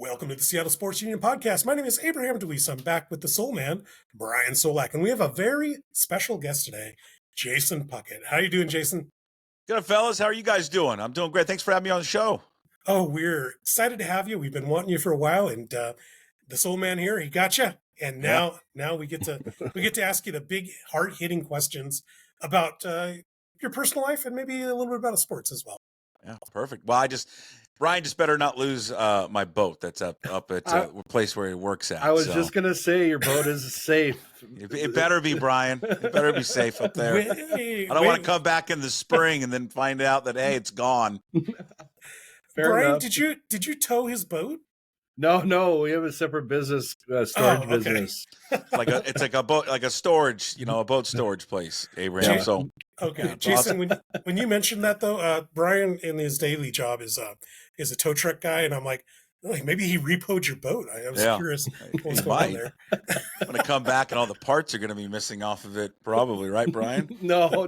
Welcome to the Seattle Sports Union podcast. My name is Abraham DeWeese. I'm back with the Soulman, Brian Solack, and we have a very special guest today, Jason Puckett. How you doing, Jason? Good, fellas. How are you guys doing? I'm doing great. Thanks for having me on the show. Oh, we're excited to have you. We've been wanting you for a while, and the Soulman here, he got you. And now we get to ask you the big, hard-hitting questions about your personal life and maybe a little bit about sports as well. Yeah, perfect. Well, Brian just better not lose my boat that's up at the place where he works at. I was just going to say your boat is safe. It better be, Brian. It better be safe up there. I don't want to come back in the spring and then find out that, hey, it's gone. Brian, enough. did you tow his boat? No, we have a separate business, storage business. It's like a boat, like a storage, a boat storage place, Abraham. Yeah. So okay, Jason, when you mentioned that though, Brian in his daily job is a tow truck guy, and I'm like maybe he repoed your boat. I was curious what was going on there. I'm going to come back and all the parts are going to be missing off of it, probably, right, Brian? No.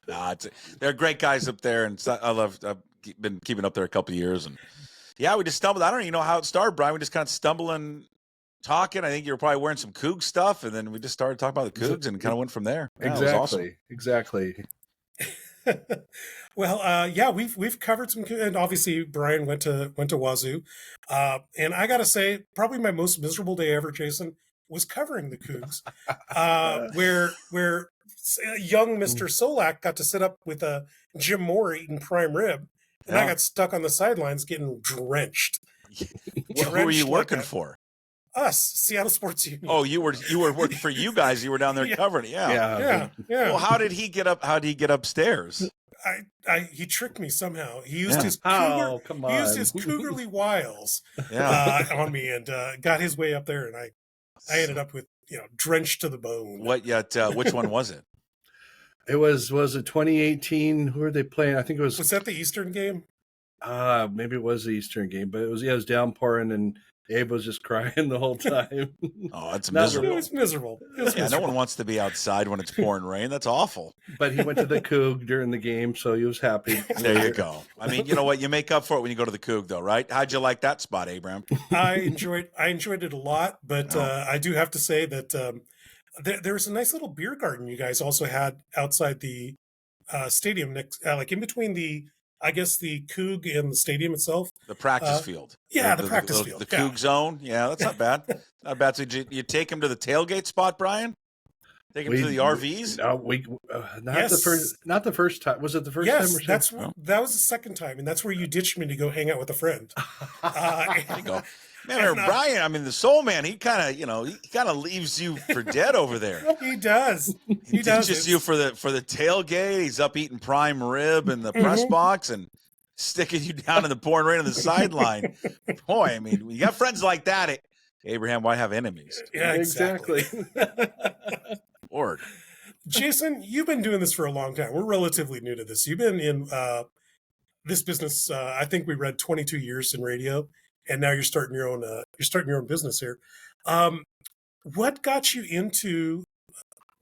Nah, they're great guys up there, and I've been keeping up there a couple of years, and we just stumbled. I don't even know how it started, Brian. We just kind of stumbling, talking. I think you were probably wearing some Coug stuff, and then we just started talking about the Cougs and kind of went from there. Yeah, Exactly. Well, we've covered some, and obviously Brian went to Wazoo, and I gotta say, probably my most miserable day ever, Jason, was covering the Cougs, where young Mr. Solack got to sit up with Jim Moore eating prime rib, and I got stuck on the sidelines getting drenched. Who were you working for? Us, Seattle Sports Union. Oh, you were working for you guys. You were down there covering it. Yeah. Well, how did he get up? How did he get upstairs? He tricked me somehow. He used his cougarly wiles on me and got his way up there, and I ended up with drenched to the bone. Which one was it? It was it 2018? Who were they playing? I think it was. Was that the Eastern game? Maybe it was the Eastern game, but it was downpouring and Abe was just crying the whole time. Oh, it's miserable. It was miserable. No one wants to be outside when it's pouring rain. That's awful. But he went to the Coug during the game, so he was happy. There you go. I mean, you know what? You make up for it when you go to the Coug, though, right? How'd you like that spot, Abraham? I enjoyed it a lot, but I do have to say that there was a nice little beer garden you guys also had outside the stadium, next, like in between the Coug and the stadium itself. The practice field. Yeah, the practice field. The Coug zone. Yeah, that's not bad. Not bad. So you take him to the tailgate spot, Brian? Take him to the RVs? Not the first time. Was it the first time? Yes, that was the second time, and that's where you ditched me to go hang out with a friend. There you go. Man, Brian, I mean, the Soulman, he kind of leaves you for dead over there. He does. He does. Just you for the tailgate. He's up eating prime rib in the press box and sticking you down in the pouring rain on the sideline. Boy, I mean, when you got friends like that, Abraham, why have enemies? Yeah, exactly. Lord. Jason, you've been doing this for a long time. We're relatively new to this. You've been in this business. I think we read 22 years in radio. And now you're starting your own business here. What got you into,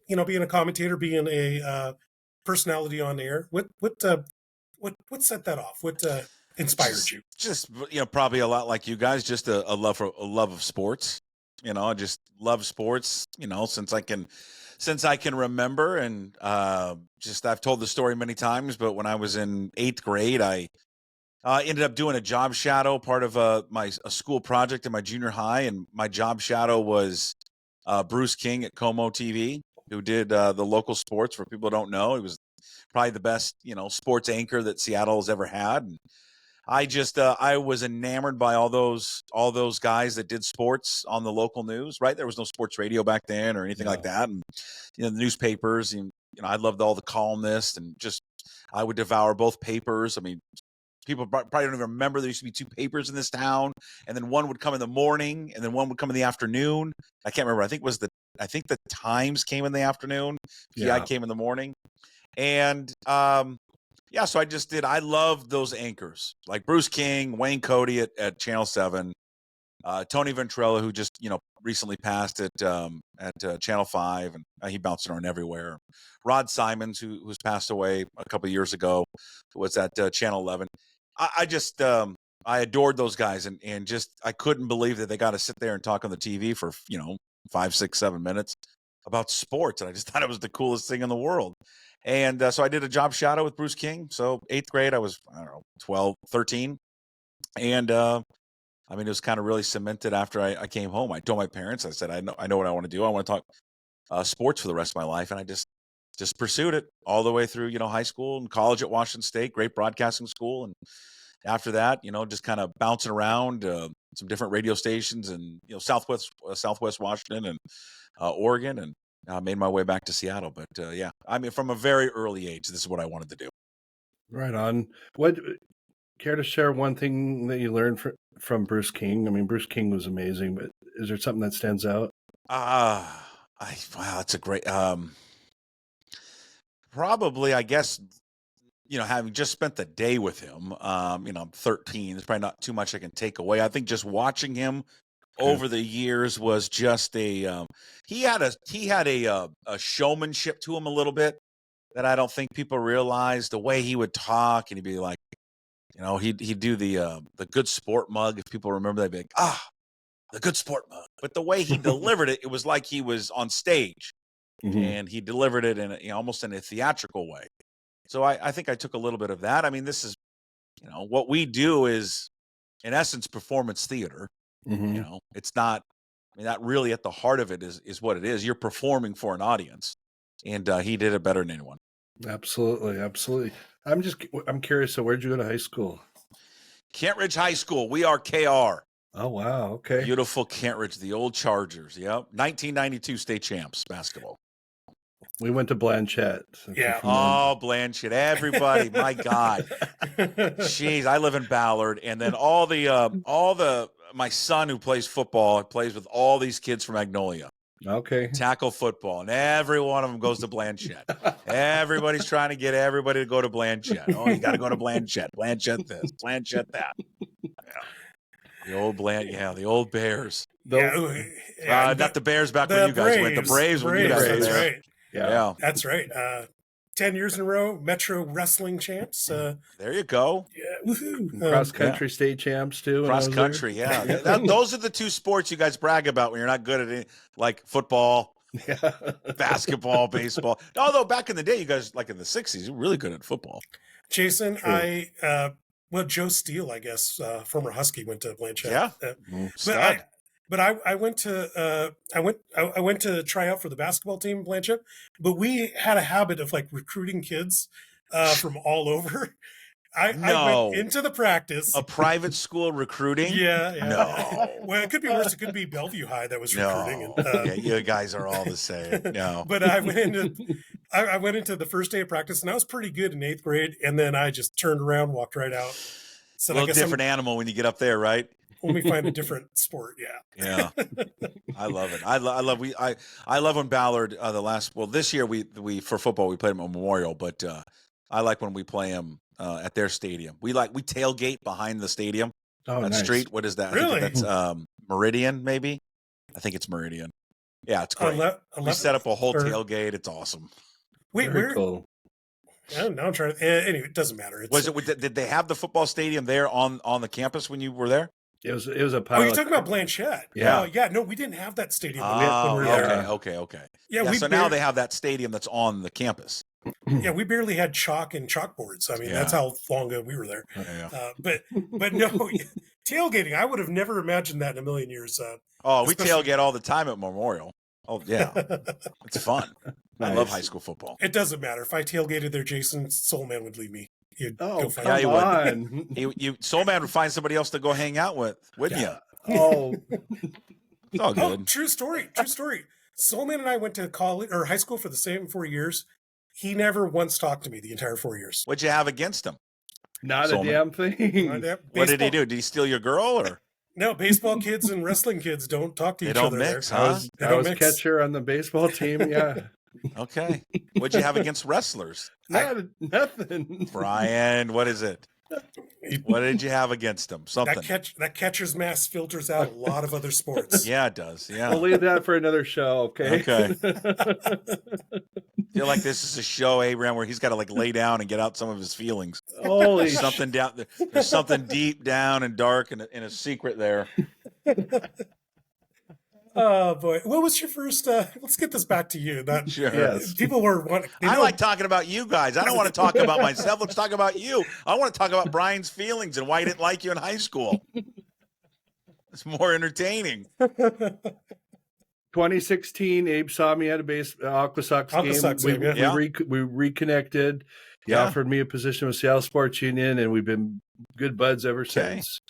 being a commentator, being a personality on air? What set that off? What inspired you? Just probably a lot like you guys. Just a love of sports. I just love sports. Since I can remember, and I've told the story many times. But when I was in 8th grade, I ended up doing a job shadow, part of a school project in my junior high, and my job shadow was Bruce King at Como TV, who did the local sports. For people who don't know, he was probably the best sports anchor that Seattle has ever had. And I was enamored by all those guys that did sports on the local news. Right, there was no sports radio back then or anything like that, and the newspapers. I loved all the columnists, and just I would devour both papers. I mean, people probably don't even remember there used to be 2 papers in this town, and then one would come in the morning, and then one would come in the afternoon. I can't remember. I think the Times came in the afternoon. PI came in the morning, and so I loved those anchors like Bruce King, Wayne Cody at Channel 7, Tony Ventrella, who just recently passed at Channel 5, and he bounced around everywhere. Rod Simons, who's passed away a couple of years ago, was at Channel 11. I I adored those guys, and just I couldn't believe that they got to sit there and talk on the TV for 5, 6, 7 minutes about sports, and I just thought it was the coolest thing in the world. And so I did a job shadow with Bruce King. So 8th grade, I was 12, 13, and I mean, it was kind of really cemented after I came home. I told my parents, I said, I know what I want to do. I want to talk sports for the rest of my life, and I just pursued it all the way through, high school and college at Washington State, great broadcasting school, and after that, just kind of bouncing around some different radio stations and Southwest Washington and Oregon, and I made my way back to Seattle. But yeah, I mean, from a very early age, this is what I wanted to do. Right on. What care to share one thing that you learned from Bruce King? I mean, Bruce King was amazing, but is there something that stands out? Wow, that's a great. Probably, I guess, having just spent the day with him, I'm 13. There's probably not too much I can take away. I think just watching him over the years was just he had a showmanship to him a little bit that I don't think people realize. The way he would talk, and he'd be like, he'd do the good sport mug. If people remember, they'd be like, the good sport mug. But the way he delivered it, it was like he was on stage, and he delivered it in almost in a theatrical way. So I think I took a little bit of that. I mean, this is, what we do is, in essence, performance theater. It's not, that really at the heart of it is what it is. You're performing for an audience, and he did it better than anyone. Absolutely. Absolutely. I'm curious. So where'd you go to high school? Kent Ridge High School. We are KR. Oh, wow. Okay. Beautiful Kent Ridge, the old Chargers. Yep. 1992 state champs basketball. We went to Blanchette. Yeah. Oh, Blanchette. Everybody, my God. Jeez, I live in Ballard. And then my son who plays football plays with all these kids from Magnolia. Okay. Tackle football. And every one of them goes to Blanchette. Everybody's trying to get everybody to go to Blanchette. Oh, you got to go to Blanchette. Blanchette this, Blanchette that. Yeah. The old Bears. Not the Bears back when you guys went. The Braves when you guys went. That's right. Yeah. That's right. 10 years in a row, Metro Wrestling champs. There you go. Yeah, woohoo. Cross country state champs too. Cross country, yeah. Those are the two sports you guys brag about when you're not good at it, like football, basketball, baseball. Although back in the day, you guys, like in the 60s, you were really good at football. Jason, Joe Steele, I guess, former Husky, went to Blanchette. Yeah. But I went to try out for the basketball team in Blanchette, but we had a habit of like recruiting kids from all over. I went into the practice. A private school recruiting? Yeah. No. Well, it could be worse. It could be Bellevue High that was recruiting. Yeah, you guys are all the same. No. But I went into the first day of practice, and I was pretty good in 8th grade, and then I just turned around, walked right out. So a little different animal when you get up there, right? When we find a different sport, yeah. I love it. I love when Ballard this year we for football we played them at Memorial, but I like when we play them at their stadium. We tailgate behind the stadium on street. What is that? Really? I think that's Meridian, maybe. I think it's Meridian. Yeah, it's great. We set up a whole tailgate. It's awesome. Wait, very cool. Now I'm trying to. Anyway, it doesn't matter. Did they have the football stadium there on the campus when you were there? It was a pilot. Oh, you're talking about Blanchette? Yeah. No, we didn't have that stadium when we were there. Okay. Yeah, so now they have that stadium that's on the campus. Yeah, we barely had chalk and chalkboards. I mean, that's how long ago we were there. Yeah. But no, tailgating. I would have never imagined that in a million years. We tailgate all the time at Memorial. Oh yeah, it's fun. Nice. I love high school football. It doesn't matter if I tailgated there. Jason Soulman would leave me. Come on. Soulman would find somebody else to go hang out with, wouldn't you? Oh, it's all good. True story. Soulman and I went to college or high school for the same 4 years. He never once talked to me the entire 4 years. What'd you have against him? Not Soulman. a damn thing. What did he do? Did he steal your girl or? No, baseball kids and wrestling kids don't talk to each other. They don't mix, there. huh? I was catcher on the baseball team. Yeah. Okay. What'd you have against wrestlers? Nothing. Brian, what is it? What did you have against him? Something. That catcher's mask filters out a lot of other sports. Yeah, it does. Yeah. We'll leave that for another show. Okay. feel like this is a show, Abraham, where he's got to like lay down and get out some of his feelings. Holy There's something down there. There's something deep down and dark and a secret there. Oh boy, what was your first? Let's get this back to you. That Sure. Yes. people were wanting. I like talking about you guys. I don't want to talk about myself. Let's talk about you. I want to talk about Brian's feelings and why he didn't like you in high school. It's more entertaining. 2016, Abe saw me at a Aqua Sox game. We reconnected. He offered me a position with Seattle Sports Union, and we've been good buds ever since.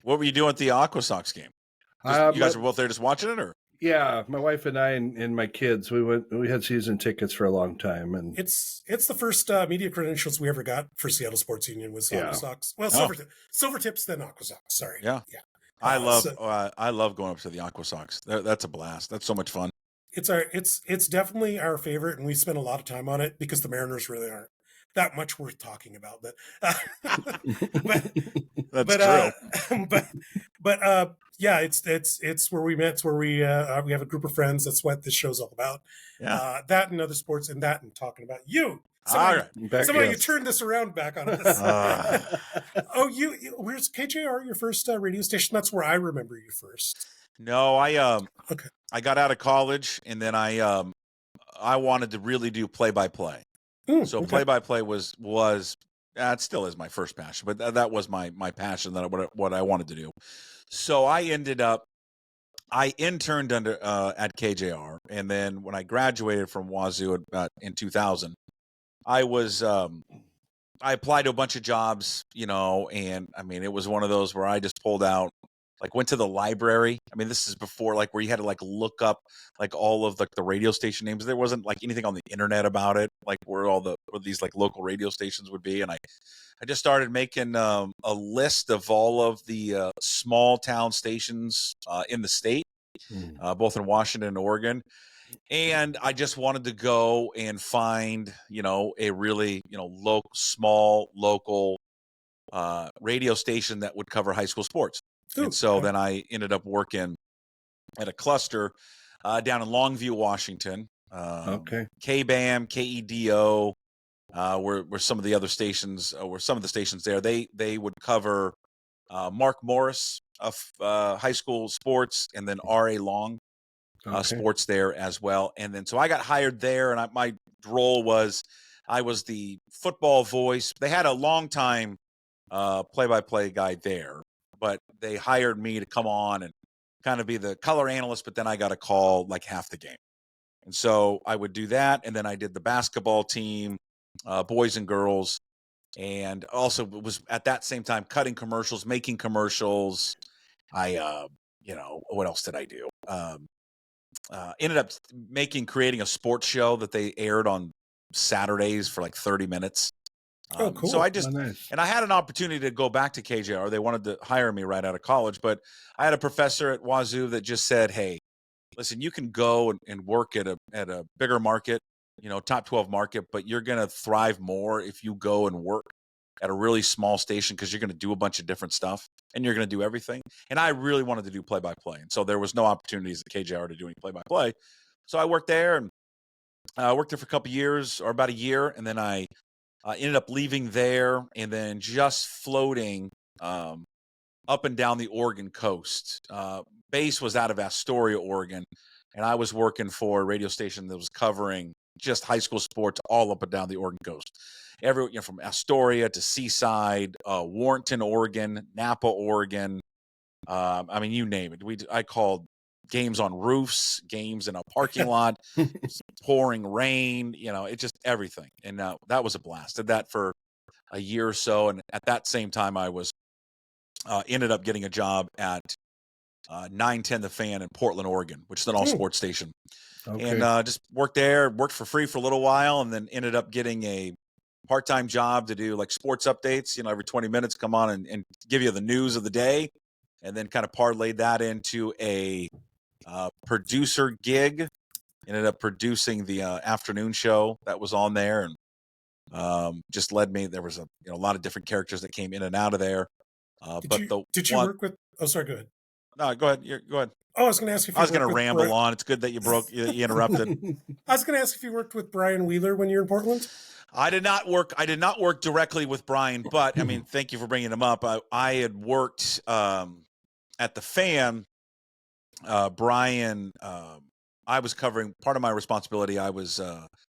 What were you doing at the Aqua Sox game? You guys were both there just watching it, or? Yeah, my wife and I and my kids, we had season tickets for a long time, and it's the first media credentials we ever got for Seattle Sports Union was Aqua Sox. Well, Silver Tips, then Aqua Sox. Sorry. Yeah. I love going up to the Aqua Sox. That's a blast. That's so much fun. It's definitely our favorite, and we spend a lot of time on it because the Mariners really aren't that much worth talking about. But That's true. Yeah, it's where we met. It's where we have a group of friends. That's what this show's all about. Yeah. That and other sports, and talking about you. All right. You turned this around back on us. Where's KJR, your first radio station? That's where I remember you first. No, I got out of college, and then I wanted to really do play-by-play. So play-by-play was it still is my first passion, but that was my passion, what I wanted to do. So I interned at KJR, and then when I graduated from Wazoo in 2000, I applied to a bunch of jobs, and I mean, it was one of those where I just pulled out, like went to the library. I mean, this is before like where you had to like look up like all of the radio station names. There wasn't like anything on the internet about it, like where these like local radio stations would be. And I just started making a list of all of the small town stations in the state, both in Washington and Oregon. And I just wanted to go and find, a really, small local radio station that would cover high school sports. And so then I ended up working at a cluster down in Longview, Washington. KBAM, KEDO, were some of the other stations, were some of the stations there. They would cover Mark Morris of high school sports, and then R.A. Long sports there as well. And then so I got hired there, and my role was I was the football voice. They had a long time play-by-play guy there, but they hired me to come on and kind of be the color analyst, but then I got a call like half the game. And so I would do that. And then I did the basketball team, boys and girls. And also was at that same time cutting commercials, making commercials. I, what else did I do? Ended up creating a sports show that they aired on Saturdays for like 30 minutes. Cool. So and I had an opportunity to go back to KJR. They wanted to hire me right out of college, but I had a professor at Wazoo that just said, "Hey, listen, you can go and work at a bigger market, top 12 market, but you're going to thrive more if you go and work at a really small station because you're going to do a bunch of different stuff and you're going to do everything." And I really wanted to do play-by-play. And so there was no opportunities at KJR to do any play-by-play. So I worked there and worked there for a couple of years, or about a year. And then I ended up leaving there and then just floating up and down the Oregon coast. Base was out of Astoria, Oregon, and I was working for a radio station that was covering just high school sports all up and down the Oregon coast. From Astoria to Seaside, Warrenton, Oregon, Napa, Oregon. You name it. I called games on roofs, games in a parking lot, pouring rain, it's just everything. And that was a blast. Did that for a year or so. And at that same time, I was ended up getting a job at 910 The Fan in Portland, Oregon, which is an all sports station. And just worked there, worked for free for a little while, and then ended up getting a part-time job to do like sports updates, every 20 minutes, come on and give you the news of the day. And then kind of parlayed that into a producer gig. Ended up producing the afternoon show that was on there, and just led me. There was a lot of different characters that came in and out of there. Did you work with? Oh, sorry. Go ahead. No, go ahead. Go ahead. Oh, I was going to ask if I was going to ramble on. It's good that you interrupted. I was going to ask if you worked with Brian Wheeler when you were in Portland. I did not work directly with Brian, but I mean, thank you for bringing him up. I had worked at the Fan. Brian, I was covering part of my responsibility. I was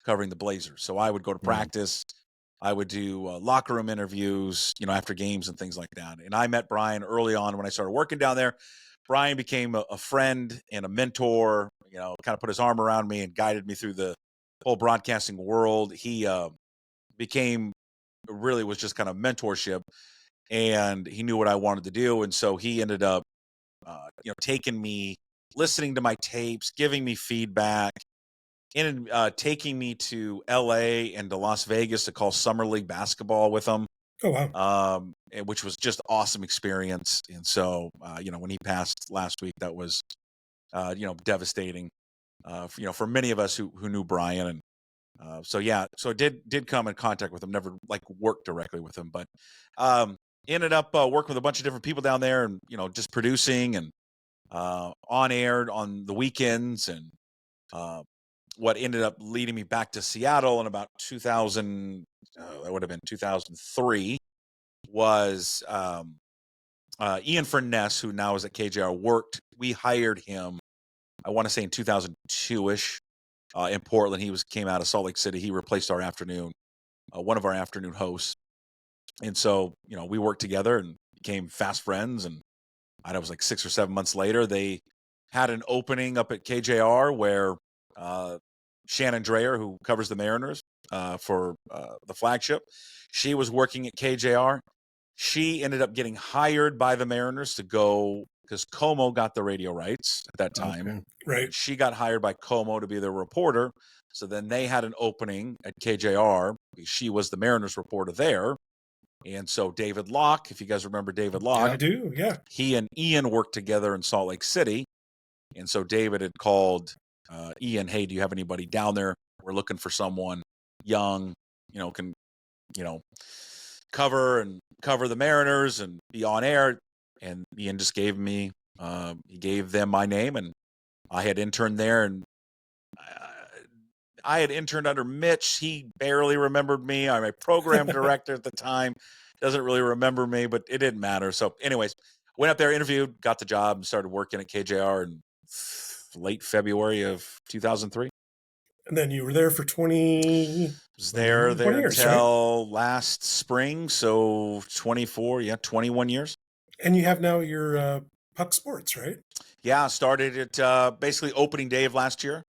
covering the Blazers, so I would go to practice. I would do locker room interviews, after games and things like that. And I met Brian early on when I started working down there. Brian became a friend and a mentor. Kind of put his arm around me and guided me through the whole broadcasting world. He was just kind of mentorship, and he knew what I wanted to do. And so he ended up, taking me, listening to my tapes, giving me feedback, and taking me to LA and to Las Vegas to call Summer League basketball with him. Oh, wow. Which was just awesome experience. And so, when he passed last week, that was, devastating, for many of us who knew Brian. And, so I did come in contact with him, never worked directly with him, but ended up working with a bunch of different people down there, and just producing and on air on the weekends, and what ended up leading me back to Seattle in about 2000, that would have been 2003, was Ian Furness, who now is at KJR. We hired him, I want to say in 2002-ish. In Portland. He came out of Salt Lake City. He replaced one of our afternoon hosts. And so, we worked together and became fast friends. And I was 6 or 7 months later, they had an opening up at KJR where Shannon Dreyer, who covers the Mariners for the flagship, she was working at KJR. She ended up getting hired by the Mariners to go, because Como got the radio rights at that time. Okay. Right. She got hired by Como to be their reporter. So then they had an opening at KJR. She was the Mariners reporter there. And so David Locke, if you guys remember David Locke. I do, yeah. He and Ian worked together in Salt Lake City. And so David had called Ian, hey, do you have anybody down there? We're looking for someone young, can, cover the Mariners and be on air. And Ian just gave them my name, and I had interned there, and I had interned under Mitch. He barely remembered me. I'm a program director at the time. Doesn't really remember me, but it didn't matter. So anyways, went up there, interviewed, got the job, and started working at KJR in late February of 2003. And then you were there for 20... Was there years, until right? last spring, so 21 years. And you have now your Puck Sports, right? Yeah, started at basically opening day of last year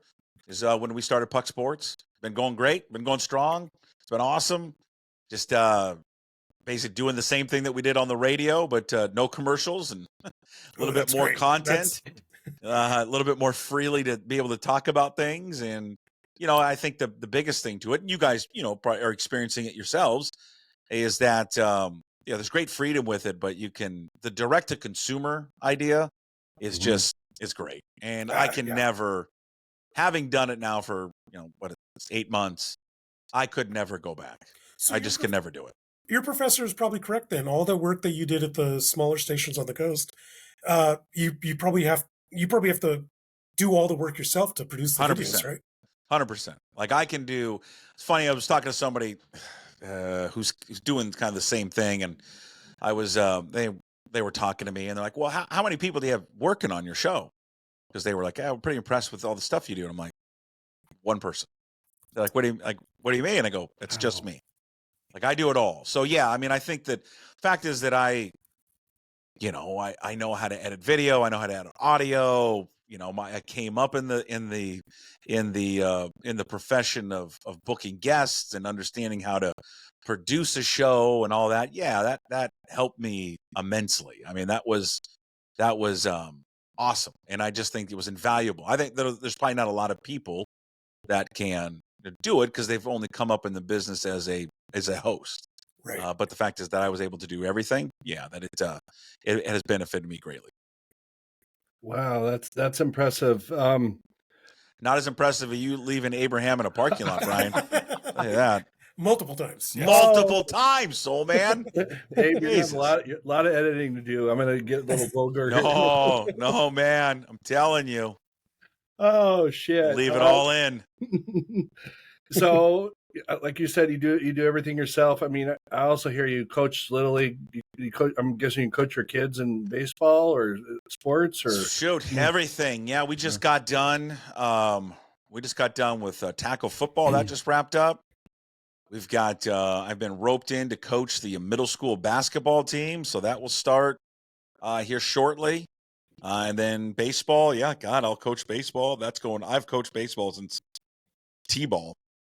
is when we started Puck Sports. Been going great, been going strong. It's been awesome. Just basically doing the same thing that we did on the radio, but no commercials and a little bit more content, a little bit more freely to be able to talk about things. And, I think the biggest thing to it, and you guys, probably are experiencing it yourselves, is that there's great freedom with it, but the direct to consumer idea is it's great. And I can never, having done it now for, 8 months, I could never go back. So I just can never do it. Your professor is probably correct then. All the work that you did at the smaller stations on the coast, you probably have to do all the work yourself to produce the 100%, videos, right? 100%. I can do, it's funny, I was talking to somebody who's doing kind of the same thing, and I was they were talking to me, and they're like, well, how many people do you have working on your show? Because they were like, I'm pretty impressed with all the stuff you do. And I'm like, one person. They're like, what do you mean? And I go, it's just me. I do it all. So yeah, I think that fact is that I know how to edit video, I know how to edit audio. I came up in the profession of booking guests and understanding how to produce a show and all that. Yeah, that helped me immensely. That was awesome, and I just think it was invaluable. I think there's probably not a lot of people that can do it because they've only come up in the business as a host. Right. But the fact is that I was able to do everything. Yeah, that it has benefited me greatly. Wow, that's impressive. Not as impressive as you leaving Abraham in a parking lot, Brian. Look at that. multiple times. Yes. Multiple times, Soulman. Hey, you're gonna have a lot of editing to do. I'm gonna get a little vulgar. No, man. I'm telling you. Oh shit! Leave it all in. So, like you said, you do everything yourself. I mean, I also hear you coach Little League. You coach, I'm guessing you coach your kids in baseball or sports or shoot everything. Yeah, we just got done. We just got done with tackle football that just wrapped up. We've got. I've been roped in to coach the middle school basketball team, so that will start here shortly. And then baseball. Yeah, God, I'll coach baseball. That's going. I've coached baseball since T-ball.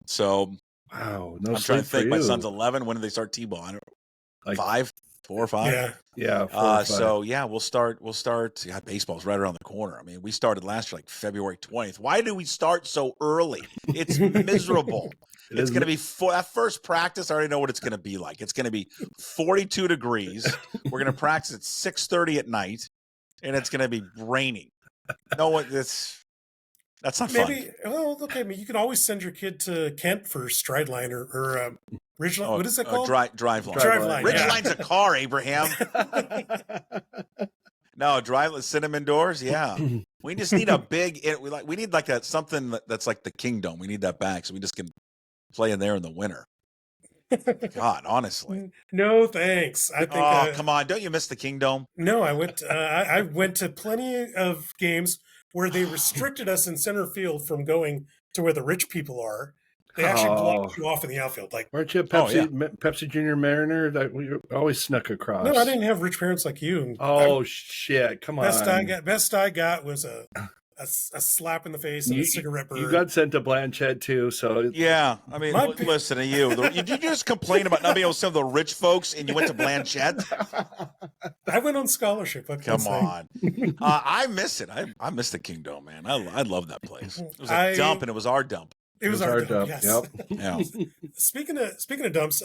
So wow, I'm trying to think. My son's 11. When did they start T-ball? I don't know. Like 4 or 5. Yeah. 4 or 5. So yeah, we'll start. Yeah, baseball's right around the corner. I mean, we started last year like February 20th. Why do we start so early? It's miserable. It's going to be that first practice. I already know what it's going to be like. It's going to be 42 degrees. We're going to practice at 6:30 at night, and it's going to be raining. No, that's not fun. Well, okay. I mean, you can always send your kid to Kent for stride line or Ridgeline. What is it called? Drive line. Ridgeline's a car, Abraham. No, send him indoors. Yeah, we just need a big. We need like something that's like the Kingdom. We need that back so we just can play in there in the winter. God, honestly. No, thanks. I think. Come on! Don't you miss the Kingdom? No, I went. I went to plenty of games where they restricted us in center field from going to where the rich people are. They actually blocked you off in the outfield. Like, weren't you a Pepsi Junior Mariner that we always snuck across? No, I didn't have rich parents like you. Shit! Come on. Best I got was a slap in the face and a cigarette burn. You got sent to Blanchette too, so yeah. I mean, listen to you. Did you just complain about not being able to send the rich folks, and you went to Blanchette? I went on scholarship. Come on. I miss it. I miss the Kingdom, man. I love that place. It was a dump, and it was our dump. It was our dump. Yes. Yep. Yeah. Speaking of dumps,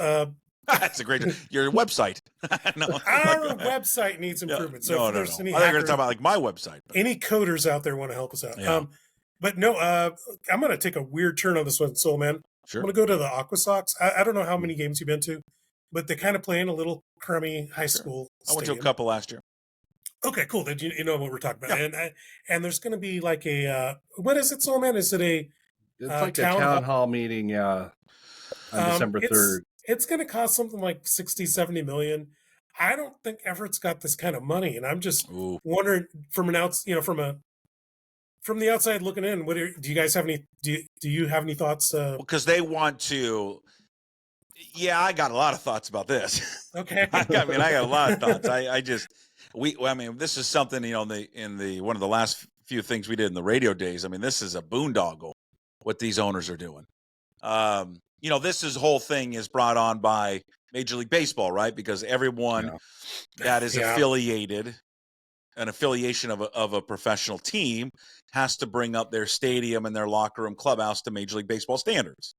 that's a great. Your website. Our website needs improvement. So if there's any I think you're going to talk about like my website. Any coders out there want to help us out? Yeah. But no, I'm going to take a weird turn on this one, Soulman. Sure. I'm going to go to the Aqua Sox. I don't know how many games you've been to, but they kind of play in a little crummy high school. I went to a couple last year. Okay, cool. Then you know what we're talking about. Yeah. And there's going to be like a what is it, Soulman? Is it a it's like a town hall meeting, on December 3rd. It's going to cost something like 60, 70 million. I don't think Everett's got this kind of money, and I'm just wondering from the outside looking in. Do you guys have any? Do you have any thoughts? Because they want to. Yeah, I got a lot of thoughts about this. Okay, I got a lot of thoughts. This is something in the one of the last few things we did in the radio days. I mean, this is a boondoggle what these owners are doing. This whole thing is brought on by Major League Baseball, right? Because everyone that is affiliated, an affiliation of a professional team, has to bring up their stadium and their locker room clubhouse to Major League Baseball standards.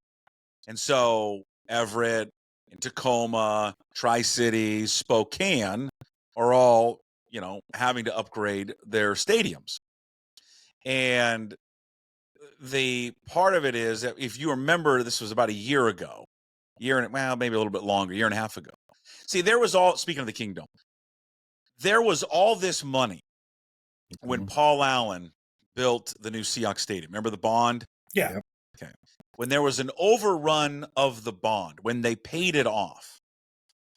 And so Everett and Tacoma, Tri-Cities, Spokane are all, having to upgrade their stadiums. And the part of it is that if you remember, this was about a year ago, maybe a little bit longer, year and a half ago. See, speaking of the Kingdom, there was all this money when Paul Allen built the new Seahawks Stadium. Remember the bond? Yeah. Okay. When there was an overrun of the bond, when they paid it off,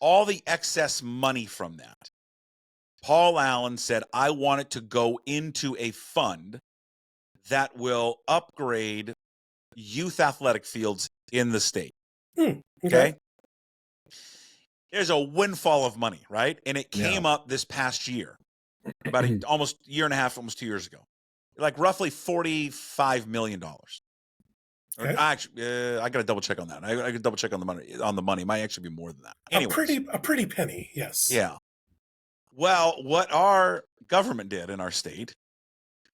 all the excess money from that, Paul Allen said, I want it to go into a fund that will upgrade youth athletic fields in the state. Okay. There's a windfall of money, right? And it came up this past year, about almost year and a half, almost 2 years ago, like roughly $45 million. Okay. Actually, I got to double check on that. I got to double check on the money. It might actually be more than that. Anyways, a pretty penny, yes. Yeah. Well, what our government did in our state,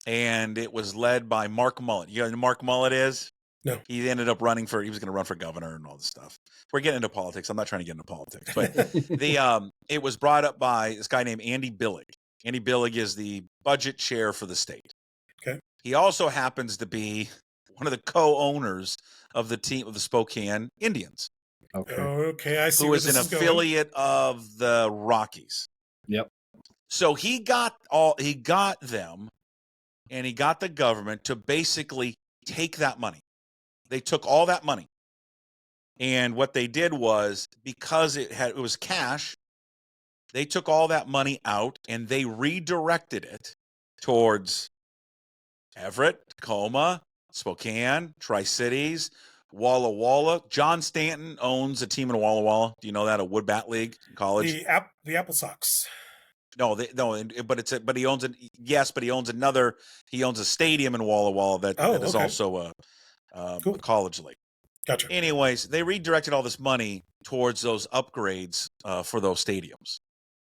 and it was led by Mark Mullet. You know who Mark Mullet is? No. He ended up he was going to run for governor and all this stuff. We're getting into politics. I'm not trying to get into politics, but it was brought up by this guy named Andy Billig. Andy Billig is the budget chair for the state. Okay. He also happens to be one of the co-owners of the team of the Spokane Indians. Okay. Okay, I see. Who where is this an is going. affiliate of the Rockies. Yep. So he got them, and he got the government to basically take that money. They took all that money. And what they did was, because it was cash, they took all that money out and they redirected it towards Everett, Tacoma, Spokane, Tri-Cities, Walla Walla. John Stanton owns a team in Walla Walla. Do you know that? A wood bat league in college? The Apple Sox. No, but he owns it. Yes, but he owns another. He owns a stadium in Walla Walla that is also a college league. Gotcha. Anyways, they redirected all this money towards those upgrades for those stadiums.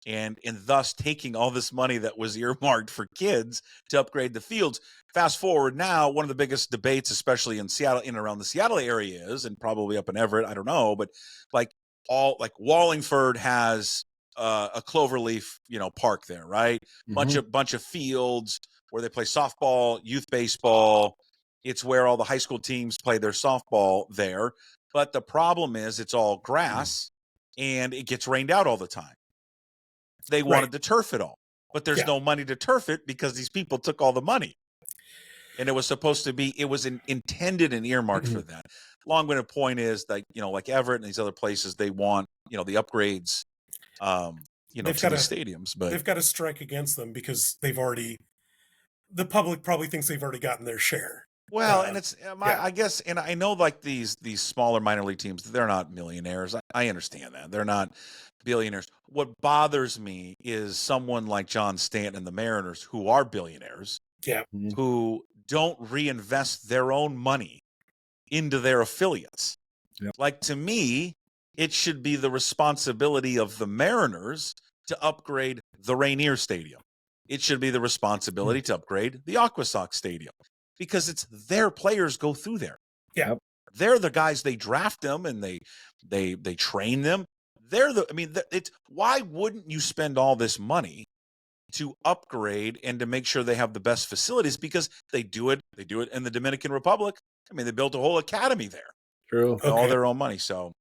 And thus taking all this money that was earmarked for kids to upgrade the fields. Fast forward now, one of the biggest debates, especially in Seattle, in and around the Seattle area is, and probably up in Everett, I don't know, but like Wallingford has a cloverleaf, park there, right? Mm-hmm. Bunch of fields where they play softball, youth baseball. It's where all the high school teams play their softball there. But the problem is it's all grass and it gets rained out all the time. They wanted to turf it all, but there's no money to turf it because these people took all the money. And it was supposed to be, it was intended and earmarked for that. Long-winded point is that, like Everett and these other places, they want, the upgrades, to these stadiums. But they've got to strike against them because the public probably thinks they've already gotten their share. Well, and it's, I guess, and I know like these smaller minor league teams, they're not millionaires. I understand that. They're not billionaires. What bothers me is someone like John Stanton and the Mariners, who are billionaires, who don't reinvest their own money into their affiliates. Yep. Like, to me, it should be the responsibility of the Mariners to upgrade the Rainier Stadium. It should be the responsibility to upgrade the Aquasox Stadium because it's their players go through there. Yeah. They're the guys, they draft them and they train them. It's why wouldn't you spend all this money to upgrade and to make sure they have the best facilities? Because they do it in the Dominican Republic. I mean, they built a whole academy there. True. All their own money. So,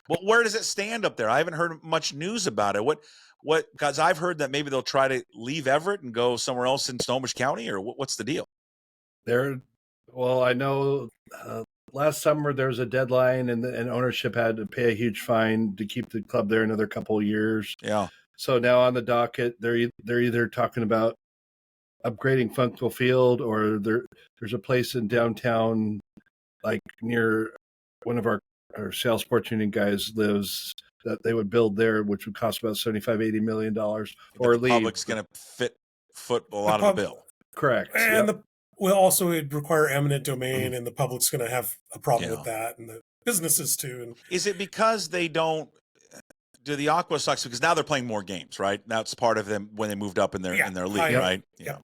well, where does it stand up there? I haven't heard much news about it. Because I've heard that maybe they'll try to leave Everett and go somewhere else in Snohomish County, or what's the deal? I know last summer there was a deadline and ownership had to pay a huge fine to keep the club there another couple of years. Yeah. So now on the docket, they're either talking about upgrading Funkville Field, or there's a place in downtown, like near one of our Seattle Sports Union guys lives, that they would build there, which would cost about $75-80 million. Or the public's going to foot a lot of the bill. Correct. And also it'd require eminent domain, and the public's going to have a problem with that, and the businesses too. And is it because they don't do the Aqua Sox, because now they're playing more games, right? That's part of them when they moved up in their league, right? Yeah.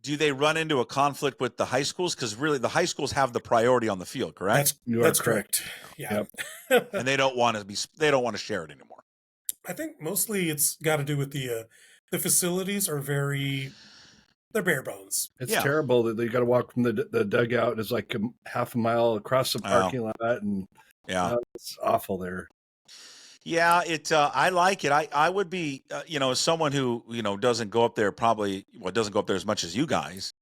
Do they run into a conflict with the high schools? Because really, the high schools have the priority on the field, correct? That's correct. Yeah. Yep. And they don't want to share it anymore. I think mostly it's got to do with the facilities are they're bare bones. It's terrible that you got to walk from the dugout. It's like half a mile across the parking lot, and it's awful there. Yeah, I like it. I would be, as someone who, doesn't go up there doesn't go up there as much as you guys.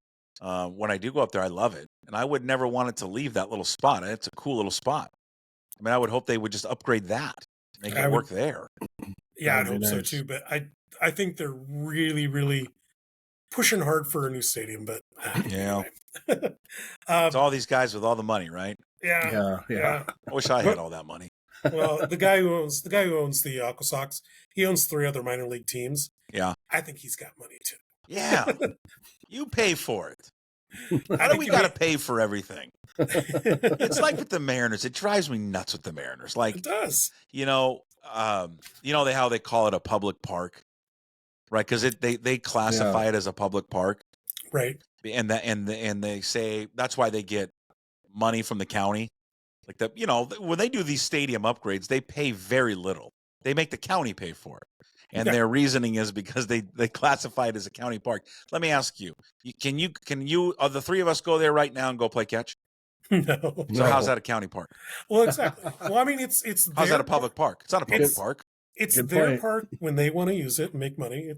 When I do go up there, I love it. And I would never want it to leave that little spot. It's a cool little spot. I mean, I would hope they would just upgrade that to make it work there. Yeah, I'd hope so too. But I think they're really, really pushing hard for a new stadium. But anyway. It's all these guys with all the money, right? Yeah. I wish I had all that money. Well, the guy who owns the Aqua Sox, he owns 3 other minor league teams. Yeah, I think he's got money too. Yeah, you pay for it. How do we got to pay for everything? It's like with the Mariners. It drives me nuts with the Mariners. Like, it does. How they call it a public park, right? Because they classify it as a public park, right? And they say that's why they get money from the county. Like when they do these stadium upgrades, they pay very little. They make the county pay for it. And their reasoning is because they classify it as a county park. Let me ask you, can you the 3 of us go there right now and go play catch? No. So how's that a county park? Well, exactly. Well, I mean, it's How's their that a public park? It's not a public park. It's Good their point. park when they want to use it and make money.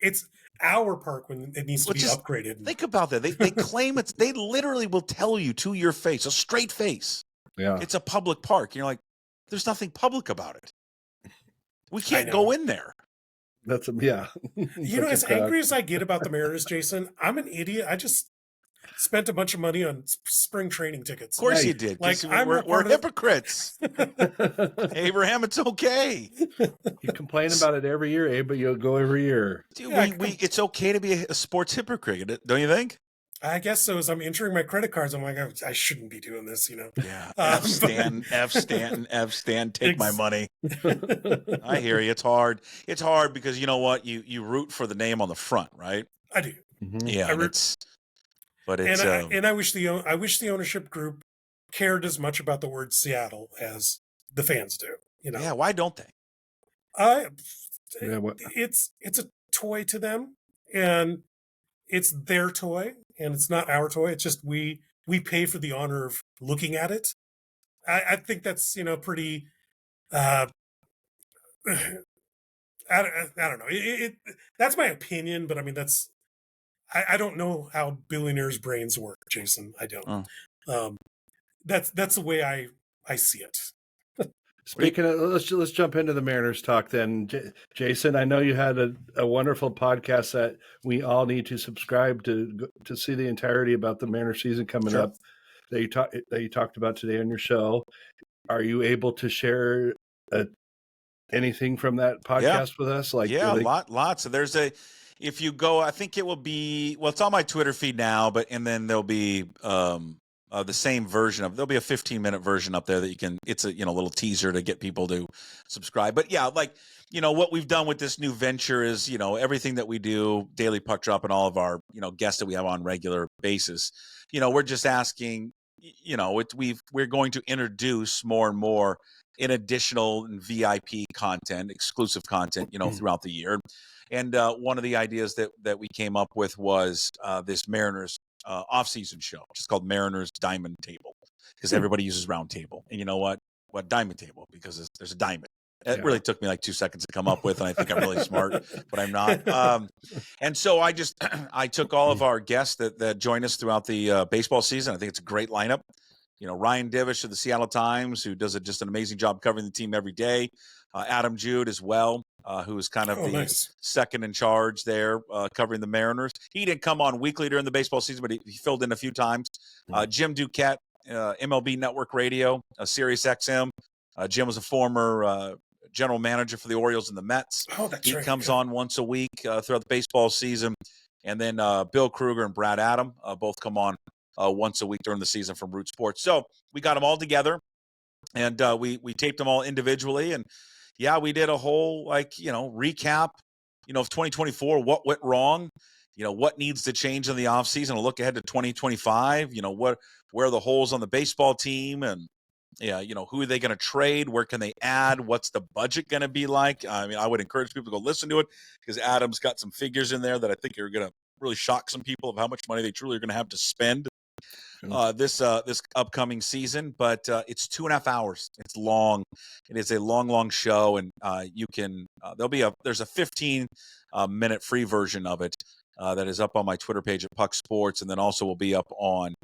It's our park when it needs to be upgraded. Think about that. They claim they literally will tell you to your face, a straight face. Yeah. It's a public park. You're like, there's nothing public about it. We can't go in there. That's yeah. You know, as angry as I get about the Mariners, Jason, I'm an idiot. I just spent a bunch of money on spring training tickets. Of course you did. Like we're hypocrites. Abraham, it's okay. You complain about it every year, Abe, but you'll go every year. Dude, it's okay to be a sports hypocrite, don't you think? I guess so. As I'm entering my credit cards, I'm like, I shouldn't be doing this, you know? Yeah. F Stan, take my money. I hear you. It's hard. It's hard because you know what? You root for the name on the front, right? I do. Mm-hmm. Yeah. And I wish the ownership group cared as much about the word Seattle as the fans do. You know? Yeah. Why don't they? It's a toy to them, and it's their toy, and it's not our toy. It's just we pay for the honor of looking at it. I think that's pretty. I don't know. That's my opinion, but I mean I don't know how billionaires' brains work, Jason. I don't. That's the way I see it. Speaking of, let's jump into the Mariners talk then. Jason, I know you had a wonderful podcast that we all need to subscribe to see the entirety about the Mariners season coming up that you talked about today on your show. Are you able to share anything from that podcast with us? Lots. So there's if you go, I think it will be, it's on my Twitter feed now, and then there'll be the same version there'll be a 15-minute version up there that you can, it's a little teaser to get people to subscribe. But yeah, what we've done with this new venture is, everything that we do, Daily Puck Drop, and all of our, guests that we have on regular basis, we're just asking, we're going to introduce more and more in additional VIP content, exclusive content, throughout the year. And one of the ideas that we came up with was this Mariners off-season show, which is called Mariners Diamond Table, because everybody uses round table. And you know what? What diamond table? Because there's a diamond. It really took me like 2 seconds to come up with, and I think I'm really smart, but I'm not. And so I took all of our guests that join us throughout the baseball season. I think it's a great lineup. Ryan Divish of the Seattle Times, who does just an amazing job covering the team every day. Adam Jude as well, who is kind of second in charge there, covering the Mariners. He didn't come on weekly during the baseball season, but he filled in a few times. Jim Duquette, MLB Network Radio, Sirius XM. Jim was a former general manager for the Orioles and the Mets. He comes on once a week throughout the baseball season. And then Bill Kruger and Brad Adam both come on once a week during the season from Root Sports. So we got them all together, and we taped them all individually. And we did a whole recap, of 2024, what went wrong, what needs to change in the offseason, a look ahead to 2025, where are the holes on the baseball team, and who are they going to trade, where can they add, what's the budget going to be like. I mean, I would encourage people to go listen to it, because Adam's got some figures in there that I think are going to really shock some people of how much money they truly are going to have to spend this upcoming season. But it's 2.5 hours. It's long. It is a long show, and you can there's a 15-minute free version of it that is up on my Twitter page at Puck Sports, and then also will be up on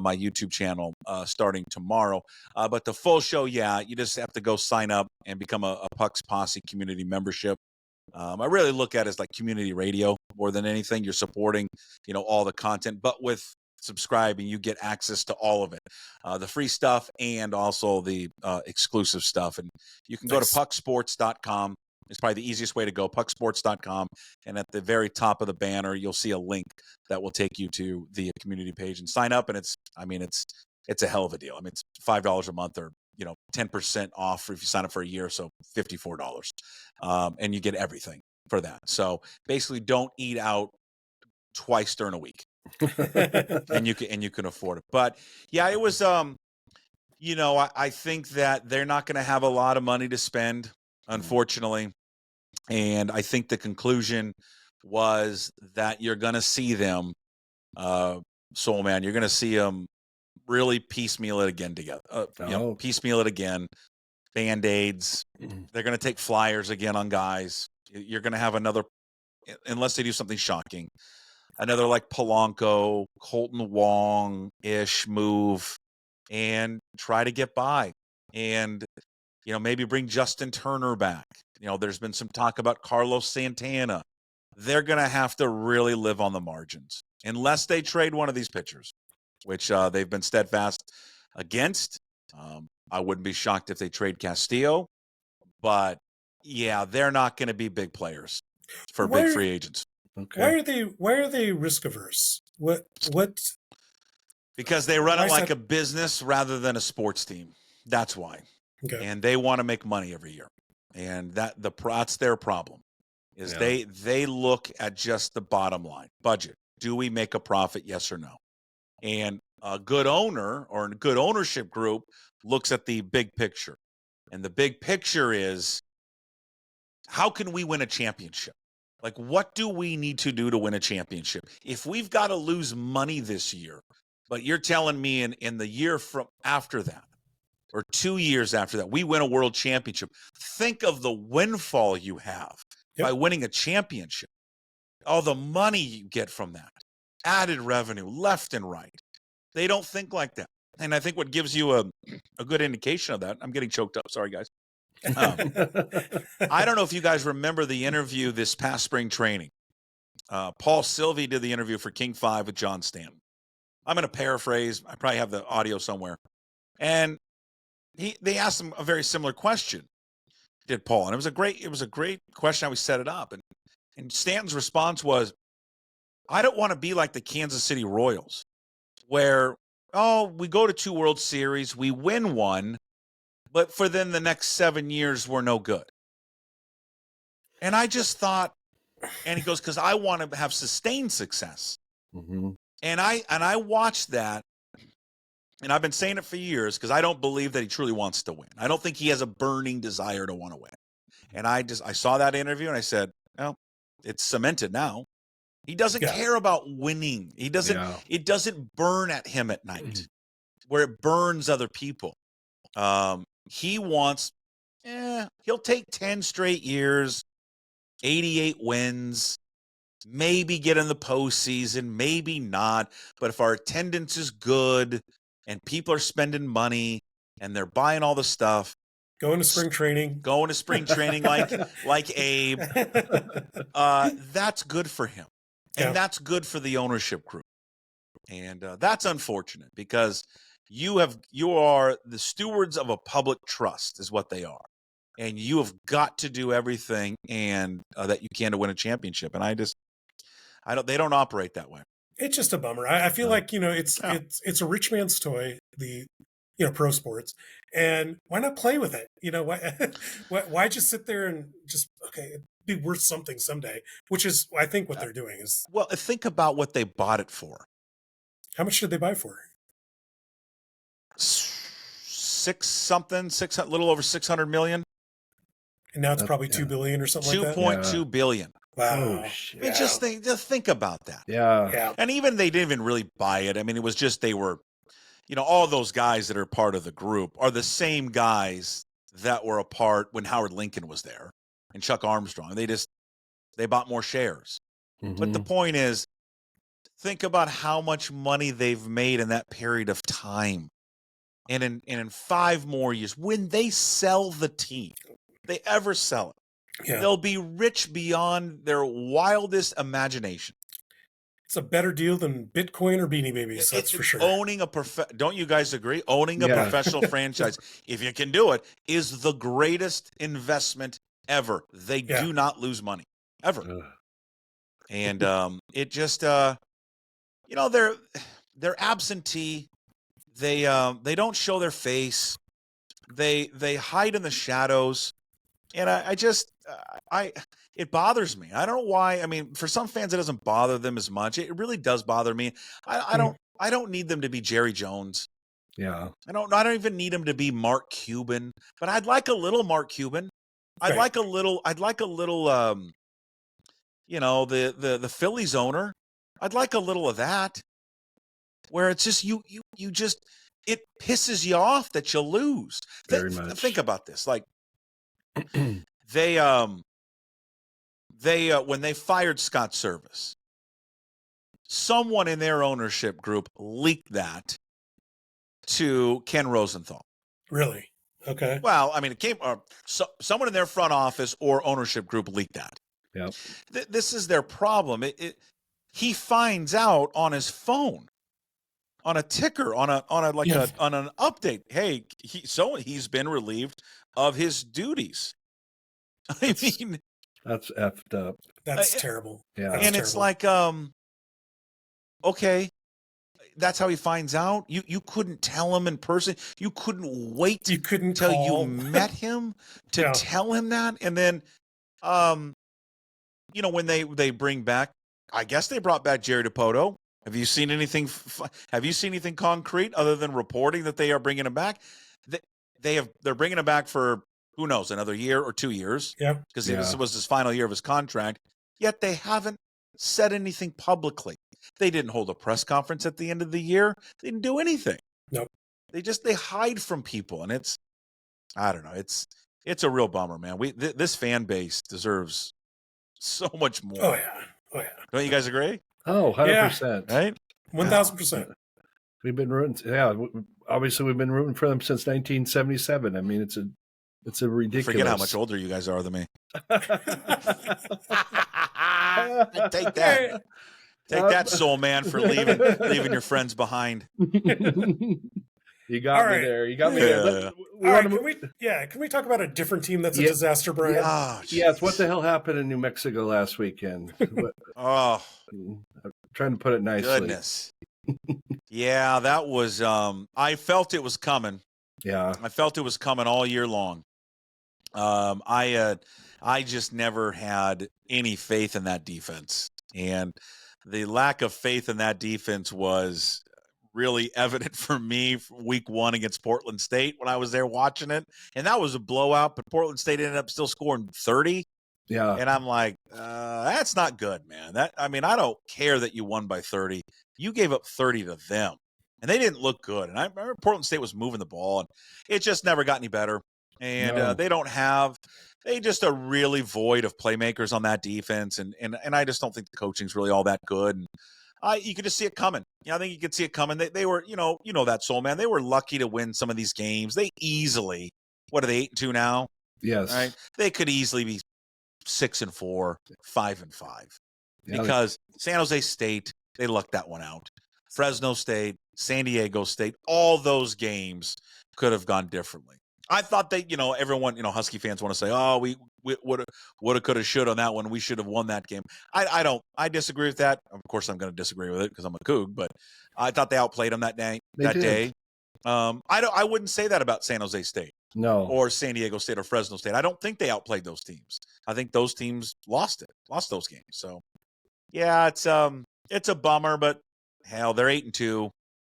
my YouTube channel starting tomorrow. But the full show, you just have to go sign up and become a Puck's Posse community membership. I really look at it as like community radio more than anything. You're supporting, all the content, but with subscribing, you get access to all of it, the free stuff and also the exclusive stuff. And you can go to pucksports.com. It's probably the easiest way to go, pucksports.com. And at the very top of the banner, you'll see a link that will take you to the community page and sign up. And it's a hell of a deal. I mean, it's $5 a month, or 10% off if you sign up for a year, so $54, and you get everything for that. So basically, don't eat out twice during a week, and you can afford it. But it was I think that they're not going to have a lot of money to spend, unfortunately, and I think the conclusion was that you're going to see them, Soulman. You're going to see them really piecemeal it again together. Piecemeal it again. Band-Aids. They're going to take flyers again on guys. You're going to have another, unless they do something shocking, another like Polanco, Colton Wong-ish move, and try to get by. And, maybe bring Justin Turner back. There's been some talk about Carlos Santana. They're going to have to really live on the margins unless they trade one of these pitchers, which they've been steadfast against. I wouldn't be shocked if they trade Castillo, but yeah, they're not going to be big players for big free agents. Okay. Why are they risk averse? What? Because they run it like a business rather than a sports team. That's why. Okay. And they want to make money every year. And that's their problem. Is they look at just the bottom line. Budget. Do we make a profit? Yes or no? And a good owner or a good ownership group looks at the big picture. And the big picture is, how can we win a championship? Like, what do we need to do to win a championship? If we've got to lose money this year, but you're telling me in the year from after that, or 2 years after that, we win a world championship, think of the windfall you have by winning a championship. All the money you get from that. Added revenue, left and right. They don't think like that. And I think what gives you a good indication of that, I'm getting choked up. Sorry, guys. I don't know if you guys remember the interview this past spring training. Paul Sylvie did the interview for King 5 with John Stanton. I'm going to paraphrase. I probably have the audio somewhere. And they asked him a very similar question, did Paul. And it was a great question how we set it up. And Stanton's response was, I don't want to be like the Kansas City Royals, where, we go to 2 World Series, we win one, but for then the next 7 years, we're no good. And I just thought, and he goes, because I want to have sustained success. Mm-hmm. And I watched that, and I've been saying it for years, because I don't believe that he truly wants to win. I don't think he has a burning desire to want to win. And I saw that interview, and I said, it's cemented now. He doesn't care about winning. He doesn't. Yeah. It doesn't burn at him at night, where it burns other people. He wants. He'll take 10 straight years, 88 wins, maybe get in the postseason, maybe not. But if our attendance is good and people are spending money and they're buying all the stuff, going to spring training like Abe, that's good for him. And that's good for the ownership group. And that's unfortunate, because you are the stewards of a public trust is what they are. And you have got to do everything and that you can to win a championship. And they don't operate that way. It's just a bummer. I feel like, it's a rich man's toy, the pro sports, and why not play with it? Why just sit there and just, it'd be worth something someday, which is, I think, what they're doing is. Well, think about what they bought it for. How much did they buy for? Little over 600 million. And now it's probably 2 billion or something like that. 2.2 billion. Wow. I mean, just think about that. Yeah. And even they didn't even really buy it. I mean, it was just they were, all those guys that are part of the group are the same guys that were a part when Howard Lincoln was there and Chuck Armstrong. They bought more shares. Mm-hmm. But the point is, think about how much money they've made in that period of time. And in 5 more years, when they sell the team, they ever sell it, they'll be rich beyond their wildest imagination. It's a better deal than Bitcoin or Beanie Babies, that's for sure. Owning don't you guys agree? Owning a professional franchise, if you can do it, is the greatest investment ever. They do not lose money, ever. And it just, they're absentee. They don't show their face. They hide in the shadows. And it bothers me. I don't know why. I mean, for some fans, it doesn't bother them as much. It really does bother me. I don't need them to be Jerry Jones. Yeah. I don't even need them to be Mark Cuban, but I'd like a little Mark Cuban. I'd like a little, the Phillies owner. I'd like a little of that. where it's just you just it pisses you off that you lose. Very much. Think about this. Like they when they fired Scott Service, someone in their ownership group leaked that to Ken Rosenthal. Really? Okay. Well, I mean, it came someone in their front office or ownership group leaked that. Yep. This is their problem. He finds out on his phone, on a ticker, on an update. Hey, he's been relieved of his duties. I mean, that's effed up. That's terrible. Yeah. That's and terrible. it's like, okay, that's how he finds out. You couldn't tell him in person. You couldn't wait. You couldn't till call. you met him to Yeah. tell him that. And then, when they bring back, I guess they brought back Jerry DiPoto. Have you seen anything? Have you seen anything concrete other than reporting that they are bringing him back? They're bringing him back for who knows, another year or 2 years. Yeah. Because this was his final year of his contract. Yet they haven't said anything publicly. They didn't hold a press conference at the end of the year. They didn't do anything. Nope. They hide from people, and I don't know. It's a real bummer, man. This fan base deserves so much more. Oh yeah. Don't you guys agree? Oh, 100%. Right? 1,000%. We've been rooting. Yeah, obviously we've been rooting for them since 1977. I mean, it's a ridiculous. Forget how much older you guys are than me. Take that. Take that, Soulman, for leaving your friends behind. You got me there. You got me there. Can we talk about a different team that's a disaster, Brian? Yes. What the hell happened in New Mexico last weekend? I'm trying to put it nicely. Goodness. Yeah, that was. I felt it was coming. Yeah, I felt it was coming all year long. I just never had any faith in that defense, and the lack of faith in that defense was really evident for me week 1 against Portland State when I was there watching it. And that was a blowout, but Portland State ended up still scoring 30. Yeah. And I'm like, that's not good, man. I don't care that you won by 30. You gave up 30 to them. And they didn't look good. And I remember Portland State was moving the ball, and it just never got any better. And they just are really void of playmakers on that defense. And I just don't think the coaching's really all that good. And you could just see it coming. I think you could see it coming. They were, that Soulman. They were lucky to win some of these games. They easily, what are they, 8-2 now? Yes. Right. They could easily be 6-4, 5-5, because San Jose State, they lucked that one out. Fresno State, San Diego State, all those games could have gone differently. I thought they, everyone, Husky fans want to say, oh, we woulda, coulda, shoulda on that one. We should have won that game. I disagree with that. Of course, I'm going to disagree with it because I'm a Coug, but I thought they outplayed them that day. I wouldn't say that about San Jose State. No. Or San Diego State or Fresno State. I don't think they outplayed those teams. I think those teams lost those games. So, yeah, it's a bummer, but hell, they're 8-2.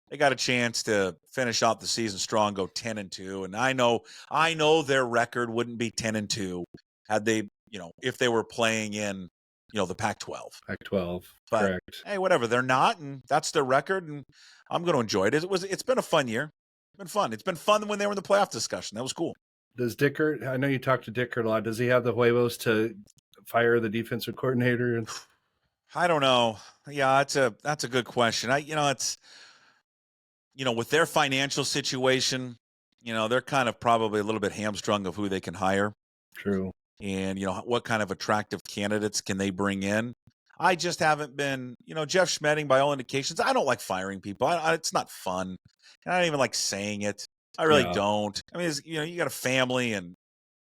They got a chance to finish out the season strong, go 10-2, and I know their record wouldn't be 10-2 had they, if they were playing in, the Pac-12. Pac-12, but, correct. Hey, whatever, they're not, and that's their record, and I'm going to enjoy it. It's been a fun year. It's been fun. It's been fun when they were in the playoff discussion. That was cool. Does Dickert? I know you talked to Dickert a lot. Does he have the huevos to fire the defensive coordinator? I don't know. Yeah, that's a good question. It's. With their financial situation, they're kind of probably a little bit hamstrung of who they can hire. True. And, what kind of attractive candidates can they bring in? I just haven't been, Jeff Schmedding, by all indications, I don't like firing people. It's not fun. And I don't even like saying it. I really don't. I mean, you got a family and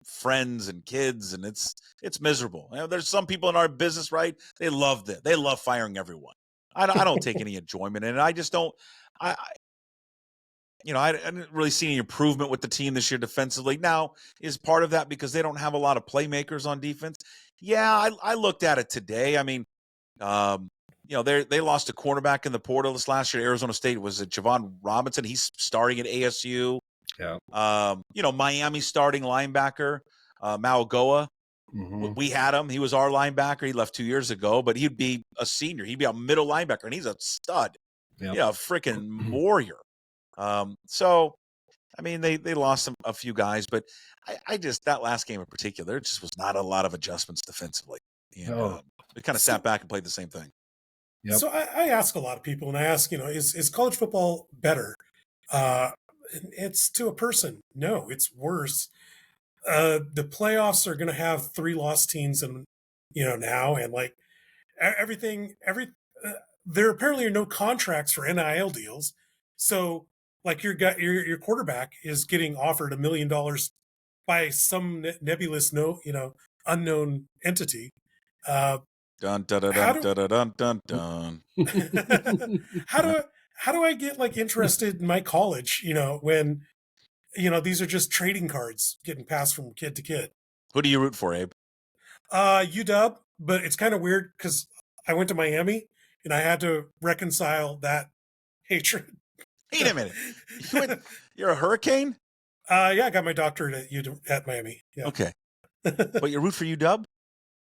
friends and kids, and it's miserable. There's some people in our business, right? They love that. They love firing everyone. I don't take any enjoyment in it. I just don't. I didn't really see any improvement with the team this year defensively. Now, is part of that because they don't have a lot of playmakers on defense? Yeah, I looked at it today. I mean, they lost a cornerback in the portal this last year. Arizona State was Javon Robinson. He's starting at ASU. Yeah. Miami's starting linebacker, Maugoa. Mm-hmm. We had him. He was our linebacker. He left 2 years ago, but he'd be a senior. He'd be a middle linebacker, and he's a stud. Yeah, a freaking warrior. So, I mean, they lost a few guys, but I just, that last game in particular, there just was not a lot of adjustments defensively. And they kind of sat back and played the same thing. Yep. So I ask a lot of people, and I ask, is college football better? It's to a person. No, it's worse. The playoffs are going to have 3 lost teams, and now, and like everything, there apparently are no contracts for NIL deals. So like your quarterback is getting offered $1 million by some nebulous, unknown entity. Dun dun dun dun dun dun dun dun. How do I get like interested in my college? When these are just trading cards getting passed from kid to kid. Who do you root for, Abe? UW, but it's kind of weird because I went to Miami and I had to reconcile that hatred. Wait a minute. You're a Hurricane? Yeah, I got my doctorate at Miami. Yeah. Okay. But you root for UW?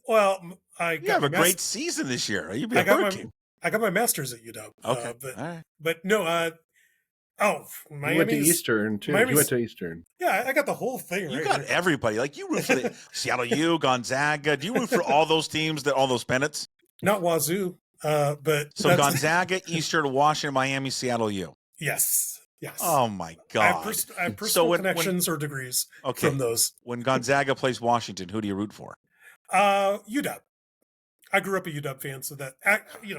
Well, you have a great season this year. You'd be a Hurricane. I got my master's at UW. Okay. All right. But no, Miami. You went to Eastern too. You went to Eastern. Yeah, I got the whole thing. You got everybody. Like you root for the Seattle U, Gonzaga. Do you root for all those teams all those pennants? Not Wazoo, but so Gonzaga, Eastern, Washington, Miami, Seattle U. Yes. Yes. Oh my God. I have personal connections or degrees from those. When Gonzaga plays Washington, who do you root for? UW. I grew up a UW fan, so that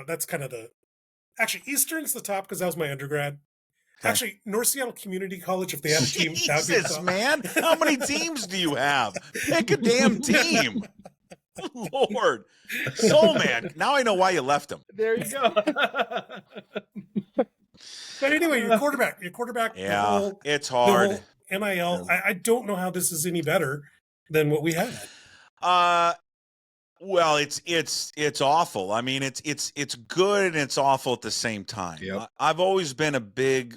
that's kind of actually Eastern's the top because that was my undergrad. Okay. Actually, North Seattle Community College, if they had a team, Jesus, man, how many teams do you have? Pick a damn team. Lord, Soulman. Now I know why you left him. There you go. But anyway, your quarterback. Yeah, it's hard. The whole NIL. I don't know how this is any better than what we had. Well, it's awful. I mean, it's good and it's awful at the same time. Yep. I've always been a big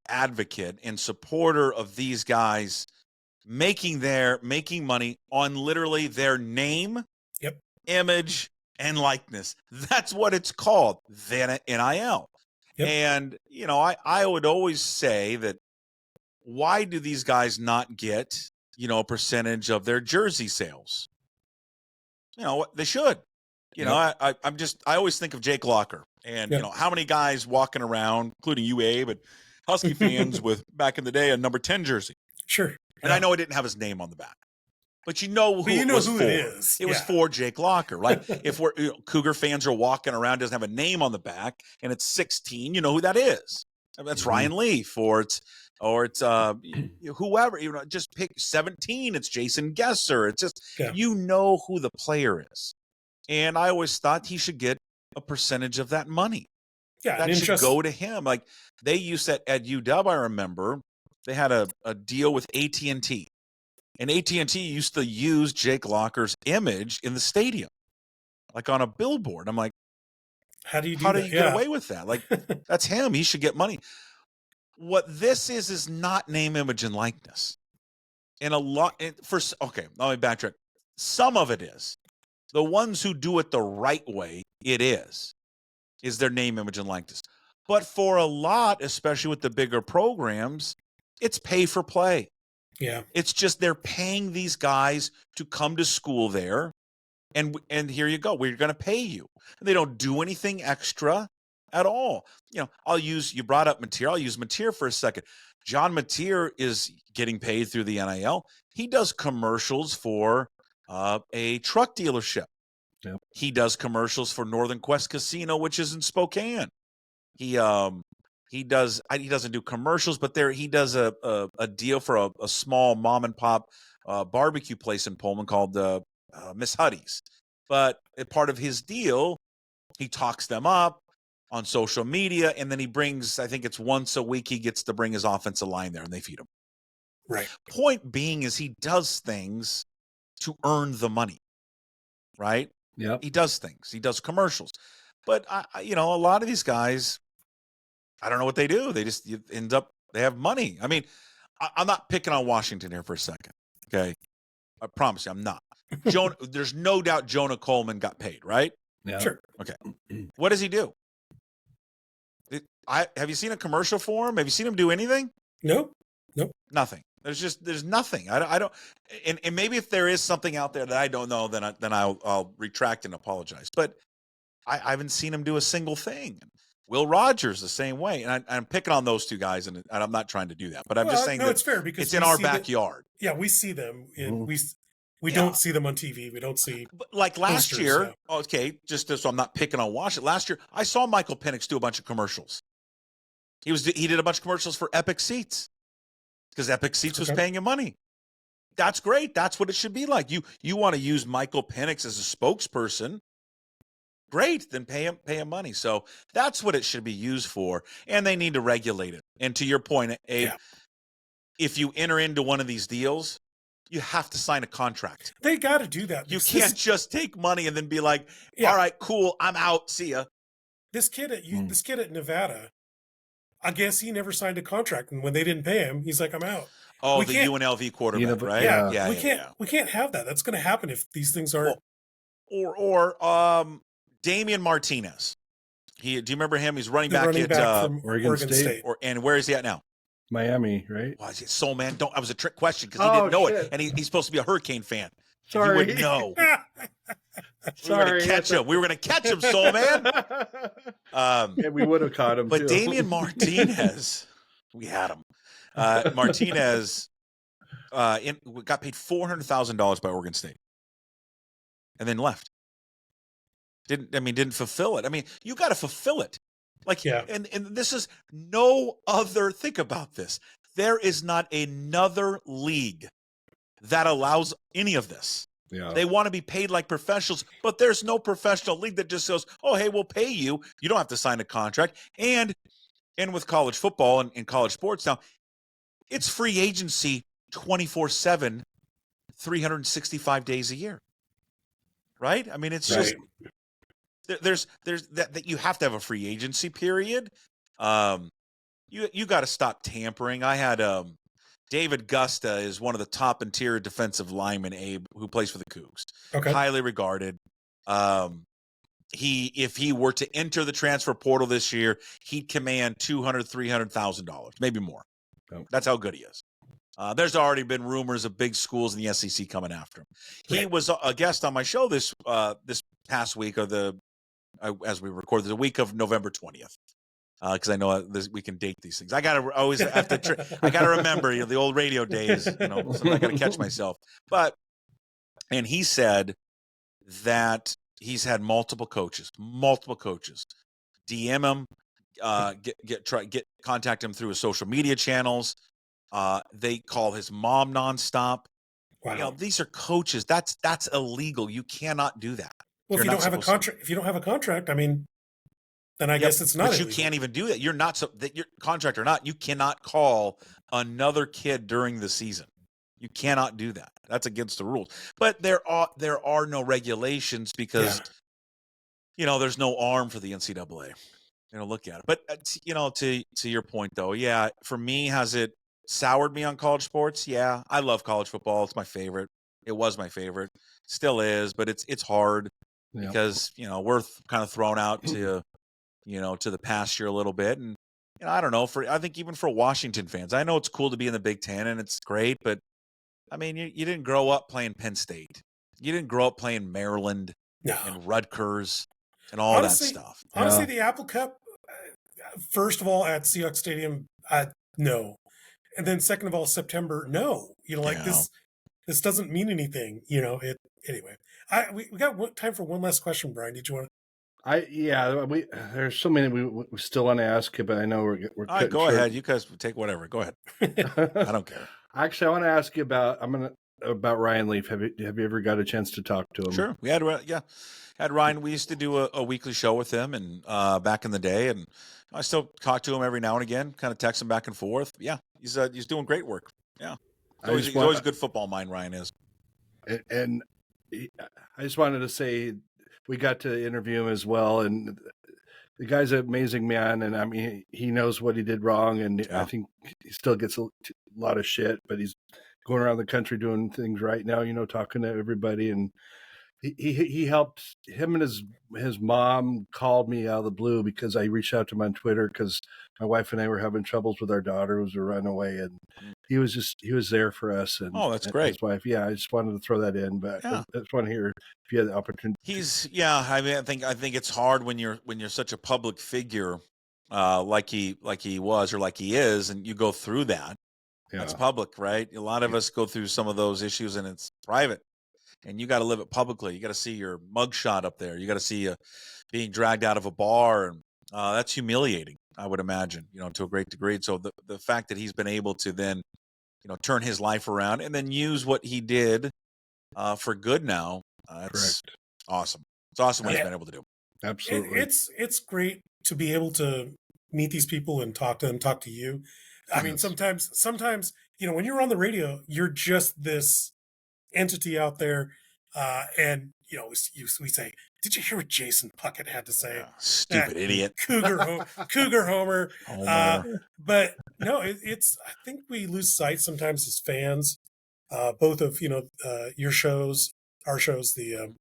advocate and supporter of these guys making money on literally their name, image, and likeness. That's what it's called, then NIL. Yep. And I would always say that why do these guys not get a percentage of their jersey sales? They should. I always think of Jake Locker and, how many guys walking around, including you, Abe, and Husky fans with back in the day a number 10 jersey. Sure. And I know it didn't have his name on the back, but who it was for. It is. It was for Jake Locker. Like if Cougar fans are walking around, doesn't have a name on the back and it's 16, you know who that is. That's Ryan Leaf or it's whoever, just pick 17. It's Jason Gesser. It's just, who the player is. And I always thought he should get a percentage of that money. Yeah. That should go to him. Like they used that at UW. I remember they had a deal with AT&T and AT&T used to use Jake Locker's image in the stadium, like on a billboard. I'm like, how do you get away with that? Like that's him. He should get money. What this is not name, image, and likeness. And let me backtrack. Some of it is. The ones who do it the right way, it is their name, image, and likeness. But for a lot, especially with the bigger programs, it's pay for play. Yeah. It's just they're paying these guys to come to school there, and here you go. We're going to pay you. And they don't do anything extra at all. You brought up Mateer. I'll use Mateer for a second. John Mateer is getting paid through the NIL. He does commercials for a truck dealership. Yep. He does commercials for Northern Quest Casino, which is in Spokane. He doesn't do commercials, but he does a deal for a small mom and pop barbecue place in Pullman called Miss Huddy's. But part of his deal, he talks them up on social media, and then he brings, I think it's once a week, he gets to bring his offensive line there, and they feed him. Right. Point being is he does things to earn the money, right? Yeah. He does things. He does commercials. But, a lot of these guys, I don't know what they do. They just they have money. I mean, I'm not picking on Washington here for a second, okay? I promise you, I'm not. There's no doubt Jonah Coleman got paid, right? Yeah. Sure. Okay. What does he do? Have you seen a commercial for him? Have you seen him do anything? Nope. Nothing. There's nothing. I don't. And maybe if there is something out there that I don't know, then I'll retract and apologize. But I haven't seen him do a single thing. Will Rogers the same way, and I'm picking on those two guys, and I'm not trying to do that. But I'm just saying no, that it's fair because it's in our backyard. We see them. We Yeah. don't see them on TV. We don't see. But like last posters, year, yeah. okay, just so I'm not picking on Washington. Last year, I saw Michael Penix do a bunch of commercials. He did a bunch of commercials for Epic Seats because Epic Seats was paying him money. That's great. That's what it should be like. You want to use Michael Penix as a spokesperson. Great, then pay him money. So that's what it should be used for, and they need to regulate it. And to your point, Abe, if you enter into one of these deals, you have to sign a contract. They got to do that. You can't just take money and then be like, "All right, cool, I'm out. See ya." This kid at Nevada, I guess he never signed a contract, and when they didn't pay him, he's like, "I'm out." Oh, the UNLV quarterback, right? Yeah. We can't have that. That's going to happen if these things aren't. Or Damian Martinez. Do you remember him? He's running back from Oregon State. And where is he at now? Miami, right? Why is it Soulman? That was a trick question because he didn't know it, and he's supposed to be a Hurricane fan. Sorry, you wouldn't know. We were going to catch him. We were going to catch him, Soulman. Yeah, we would have caught him. But too. Damian Martinez, we had him. Martinez got paid $400,000 by Oregon State, and then left. Didn't fulfill it. I mean, you got to fulfill it. And this is no other. Think about this. There is not another league that allows any of this. Yeah. They want to be paid like professionals, but there's no professional league that just says, "Oh, hey, we'll pay you. You don't have to sign a contract." And with college football and college sports now, it's free agency 24/7, 365 days a year. Right? I mean, it's just there's that you have to have a free agency period. You got to stop tampering. I had David Gusta is one of the top interior defensive linemen, Abe, who plays for the Cougs. Okay. Highly regarded. If he were to enter the transfer portal this year, he'd command $200,000-$300,000, maybe more. Oh. That's how good he is. There's already been rumors of big schools in the SEC coming after him. He was a guest on my show this past week, or as we record, the week of November 20th. Because I know we can date these things. I always have to. I gotta remember the old radio days. So I gotta catch myself. And he said that he's had multiple coaches DM him, contact him through his social media channels. They call his mom nonstop. Wow. These are coaches. That's illegal. You cannot do that. Well, if you don't have a contract, I mean, then I guess it's not. But you can't even do that. You're not that your contract or not. You cannot call another kid during the season. You cannot do that. That's against the rules. But there are no regulations because there's no arm for the NCAA. Look at it. But to your point though, for me, has it soured me on college sports? Yeah, I love college football. It's my favorite. It was my favorite. Still is, but it's hard because we're kind of thrown out to the pasture a little bit. And I don't know, I think even for Washington fans, I know it's cool to be in the Big Ten and it's great, but I mean, you didn't grow up playing Penn State. You didn't grow up playing Maryland and Rutgers and all that stuff. Honestly, the Apple Cup, first of all, at Seahawks Stadium, no. And then second of all, September, no. This doesn't mean anything. Anyway. We got time for one last question, Brian. Did you want to? There's so many we still want to ask you, but I know we're all right, go ahead. You guys take whatever. Go ahead. I don't care. Actually, I want to ask you about Ryan Leaf. Have you ever got a chance to talk to him? Sure, we had Ryan. We used to do a weekly show with him, and back in the day, and I still talk to him every now and again. Kind of text him back and forth. Yeah, he's doing great work. Yeah, he's always a good football mind. Ryan is, and I just wanted to say we got to interview him as well, and the guy's an amazing man, and I mean he knows what he did wrong, and I think he still gets a lot of shit, but he's going around the country doing things right now, talking to everybody, and he helped him, and his mom called me out of the blue because I reached out to him on Twitter because my wife and I were having troubles with our daughter who was a runaway, and he was there for us, and Oh, that's great. his wife. Yeah, I just wanted to throw that in, but Yeah. I just want to hear if you had the opportunity. I mean, I think it's hard when you're such a public figure, like he was or like he is, and you go through that. That's public, right? A lot of us go through some of those issues, and it's private. And you got to live it publicly. You got to see your mugshot up there. You got to see you being dragged out of a bar, and that's humiliating, I would imagine, to a great degree. So the fact that he's been able to then, turn his life around and then use what he did for good now, that's Correct. awesome. It's awesome what he's been able to do. Absolutely. It's great to be able to meet these people and talk to them, talk to you. I mean, sometimes, when you're on the radio, you're just this entity out there, and we say, "Did you hear what Jason Puckett had to say?" Stupid idiot, Cougar Homer. But no, it's. I think we lose sight sometimes as fans, both of your shows, our shows, the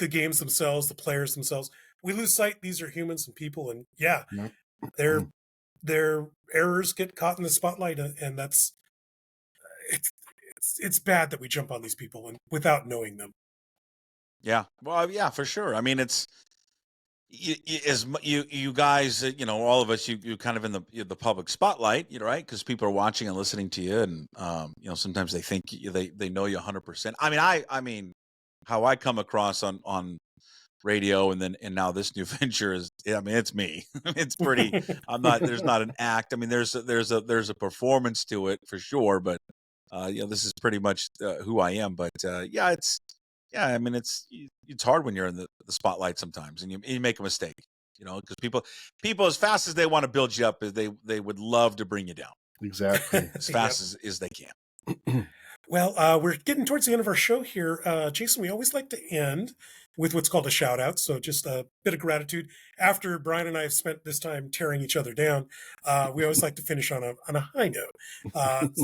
games themselves, the players themselves. We lose sight. These are humans and people, and their errors get caught in the spotlight, and that's it's bad that we jump on these people and without knowing them. Yeah, well, yeah, for sure. I mean, it's you guys, all of us, you kind of in the public spotlight, right? Because people are watching and listening to you, and sometimes they think they know you 100%. I mean, how I come across on radio and now this new venture is, it's me. It's pretty. There's not an act. I mean, there's a performance to it for sure, but this is pretty much who I am. But I mean, it's hard when you're in the spotlight sometimes, and you make a mistake, because people as fast as they want to build you up, they would love to bring you down. Exactly. As fast as they can. Well, we're getting towards the end of our show here. Jason, we always like to end with what's called a shout out. So just a bit of gratitude. After Brian and I have spent this time tearing each other down, we always like to finish on a high note.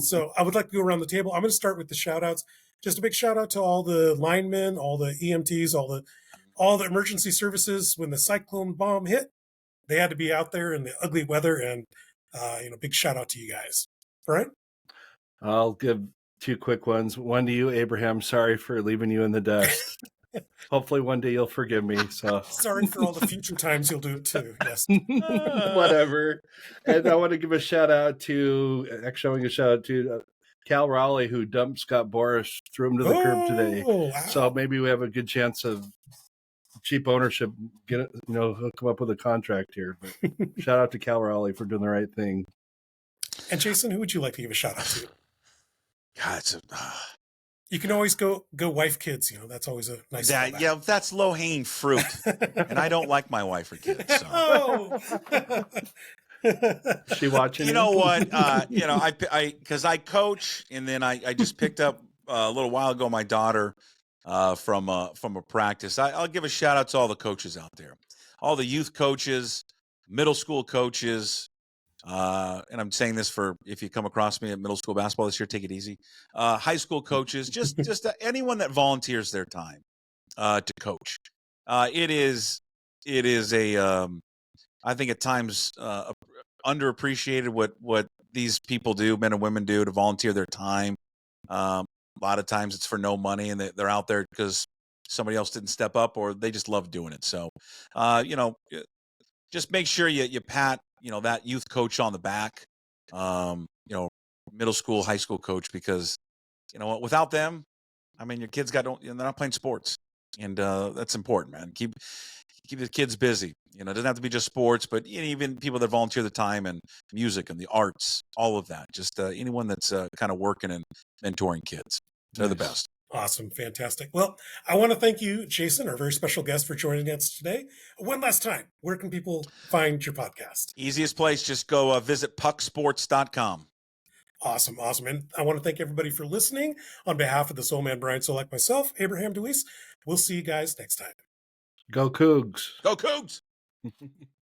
So I would like to go around the table. I'm going to start with the shout outs. Just a big shout out to all the linemen, all the EMTs, all the emergency services. When the cyclone bomb hit, they had to be out there in the ugly weather, and big shout out to you guys. Brian? I'll give two quick ones. One to you, Abraham. Sorry for leaving you in the dust. Hopefully one day you'll forgive me. So sorry for all the future times you'll do it too. Yes. Whatever. And I want to give a shout out to Cal Raleigh, who dumped Scott Boris, threw him to the curb today. Wow. So maybe we have a good chance of cheap ownership, hook him up with a contract here. But shout out to Cal Raleigh for doing the right thing. And Jason, who would you like to give a shout out to? God, you can always go wife, kids. That's always a nice. That's low hanging fruit, and I don't like my wife or kids. So. Oh. She watching? You know what? Because I coach, and then I just picked up a little while ago my daughter from a practice. I'll give a shout out to all the coaches out there, all the youth coaches, middle school coaches. And I'm saying this for if you come across me at middle school basketball this year, take it easy. High school coaches, just anyone that volunteers their time to coach. It is I think at times underappreciated what these people do, men and women do, to volunteer their time. A lot of times it's for no money, and they're out there because somebody else didn't step up, or they just love doing it. So, just make sure you pat that youth coach on the back, middle school, high school coach, because without them, I mean, your kids they're not playing sports, and that's important, man. Keep the kids busy. It doesn't have to be just sports, but even people that volunteer the time and music and the arts, all of that. Just anyone that's kind of working and mentoring kids. They're the best. Awesome. Fantastic. Well, I want to thank you, Jason, our very special guest, for joining us today. One last time, where can people find your podcast? Easiest place, just go visit pucksports.com. Awesome. And I want to thank everybody for listening. On behalf of the Soulman, Brian Solack, myself, Abraham DeWeese, we'll see you guys next time. Go Cougs. Go Cougs.